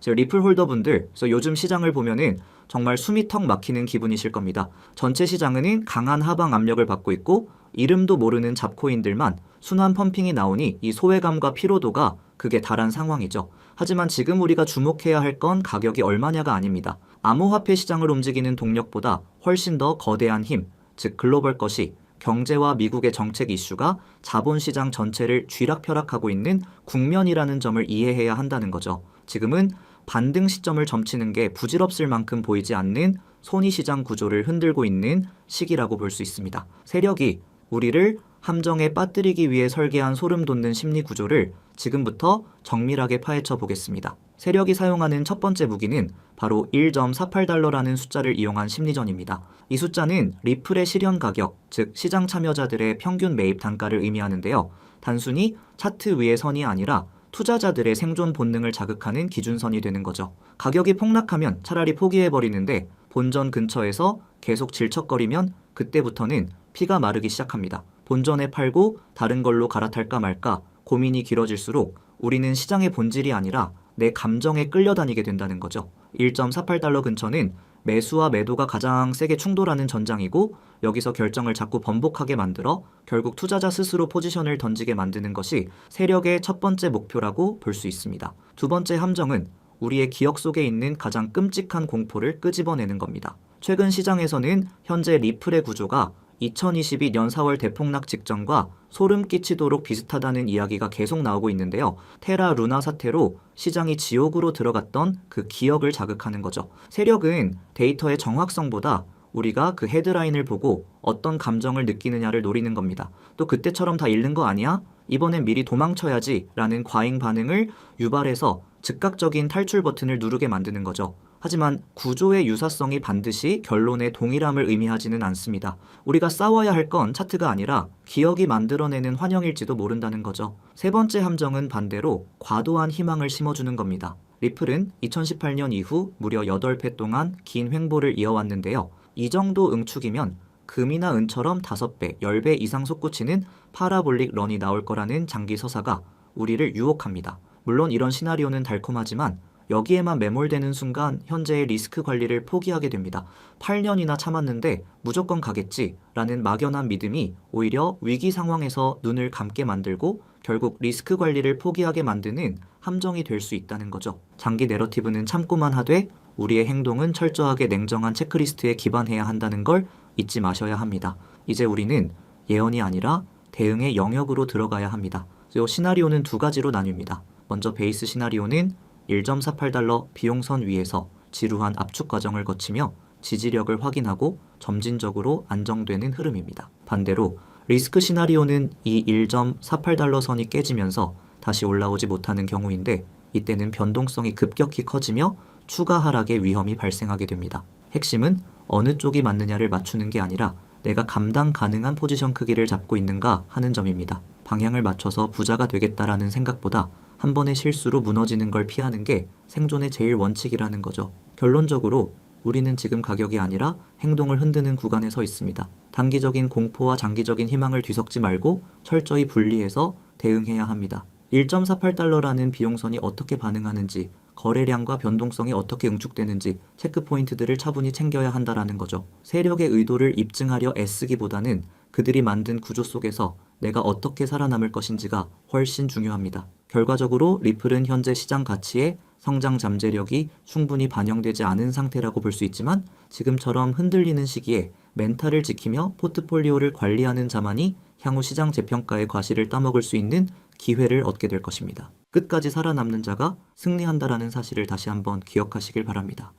리플 홀더분들, 그래서 요즘 시장을 보면은 정말 숨이 턱 막히는 기분이실 겁니다. 전체 시장은 강한 하방 압력을 받고 있고 이름도 모르는 잡코인들만 순환 펌핑이 나오니 이 소외감과 피로도가 극에 달한 상황이죠. 하지만 지금 우리가 주목해야 할 건 가격이 얼마냐가 아닙니다. 암호화폐 시장을 움직이는 동력보다 훨씬 더 거대한 힘, 즉 글로벌 것이 경제와 미국의 정책 이슈가 자본시장 전체를 쥐락펴락하고 있는 국면이라는 점을 이해해야 한다는 거죠. 지금은 반등 시점을 점치는 게 부질없을 만큼 보이지 않는 손익시장 구조를 흔들고 있는 시기라고 볼 수 있습니다. 세력이 우리를 함정에 빠뜨리기 위해 설계한 소름 돋는 심리 구조를 지금부터 정밀하게 파헤쳐 보겠습니다. 세력이 사용하는 첫 번째 무기는 바로 1.48달러라는 숫자를 이용한 심리전입니다. 이 숫자는 리플의 실현 가격, 즉 시장 참여자들의 평균 매입 단가를 의미하는데요. 단순히 차트 위의 선이 아니라 투자자들의 생존 본능을 자극하는 기준선이 되는 거죠. 가격이 폭락하면 차라리 포기해버리는데 본전 근처에서 계속 질척거리면 그때부터는 피가 마르기 시작합니다. 본전에 팔고 다른 걸로 갈아탈까 말까 고민이 길어질수록 우리는 시장의 본질이 아니라 내 감정에 끌려다니게 된다는 거죠. 1.48달러 근처는 매수와 매도가 가장 세게 충돌하는 전장이고 여기서 결정을 자꾸 번복하게 만들어 결국 투자자 스스로 포지션을 던지게 만드는 것이 세력의 첫 번째 목표라고 볼 수 있습니다. 두 번째 함정은 우리의 기억 속에 있는 가장 끔찍한 공포를 끄집어내는 겁니다. 최근 시장에서는 현재 리플의 구조가 2022년 4월 대폭락 직전과 소름 끼치도록 비슷하다는 이야기가 계속 나오고 있는데요. 테라 루나 사태로 시장이 지옥으로 들어갔던 그 기억을 자극하는 거죠. 세력은 데이터의 정확성보다 우리가 그 헤드라인을 보고 어떤 감정을 느끼느냐를 노리는 겁니다. 또 그때처럼 다 잃는 거 아니야? 이번엔 미리 도망쳐야지 라는 과잉 반응을 유발해서 즉각적인 탈출 버튼을 누르게 만드는 거죠. 하지만 구조의 유사성이 반드시 결론의 동일함을 의미하지는 않습니다. 우리가 싸워야 할 건 차트가 아니라 기억이 만들어내는 환영일지도 모른다는 거죠. 세 번째 함정은 반대로 과도한 희망을 심어주는 겁니다. 리플은 2018년 이후 무려 8회 동안 긴 횡보를 이어왔는데요. 이 정도 응축이면 금이나 은처럼 5배, 10배 이상 솟구치는 파라볼릭 런이 나올 거라는 장기 서사가 우리를 유혹합니다. 물론 이런 시나리오는 달콤하지만 여기에만 매몰되는 순간 현재의 리스크 관리를 포기하게 됩니다. 8년이나 참았는데 무조건 가겠지라는 막연한 믿음이 오히려 위기 상황에서 눈을 감게 만들고 결국 리스크 관리를 포기하게 만드는 함정이 될 수 있다는 거죠. 장기 내러티브는 참고만 하되 우리의 행동은 철저하게 냉정한 체크리스트에 기반해야 한다는 걸 잊지 마셔야 합니다. 이제 우리는 예언이 아니라 대응의 영역으로 들어가야 합니다. 이 시나리오는 두 가지로 나뉩니다. 먼저 베이스 시나리오는 1.48달러 비용선 위에서 지루한 압축 과정을 거치며 지지력을 확인하고 점진적으로 안정되는 흐름입니다. 반대로 리스크 시나리오는 이 1.48달러 선이 깨지면서 다시 올라오지 못하는 경우인데 이때는 변동성이 급격히 커지며 추가 하락의 위험이 발생하게 됩니다. 핵심은 어느 쪽이 맞느냐를 맞추는 게 아니라 내가 감당 가능한 포지션 크기를 잡고 있는가 하는 점입니다. 방향을 맞춰서 부자가 되겠다라는 생각보다 한 번의 실수로 무너지는 걸 피하는 게 생존의 제일 원칙이라는 거죠. 결론적으로 우리는 지금 가격이 아니라 행동을 흔드는 구간에 서 있습니다. 단기적인 공포와 장기적인 희망을 뒤섞지 말고 철저히 분리해서 대응해야 합니다. 1.48달러라는 비용선이 어떻게 반응하는지, 거래량과 변동성이 어떻게 응축되는지 체크 포인트들을 차분히 챙겨야 한다라는 거죠. 세력의 의도를 입증하려 애쓰기보다는 그들이 만든 구조 속에서 내가 어떻게 살아남을 것인지가 훨씬 중요합니다. 결과적으로 리플은 현재 시장 가치에 성장 잠재력이 충분히 반영되지 않은 상태라고 볼 수 있지만 지금처럼 흔들리는 시기에 멘탈을 지키며 포트폴리오를 관리하는 자만이 향후 시장 재평가의 과실을 따먹을 수 있는 기회를 얻게 될 것입니다. 끝까지 살아남는 자가 승리한다라는 사실을 다시 한번 기억하시길 바랍니다.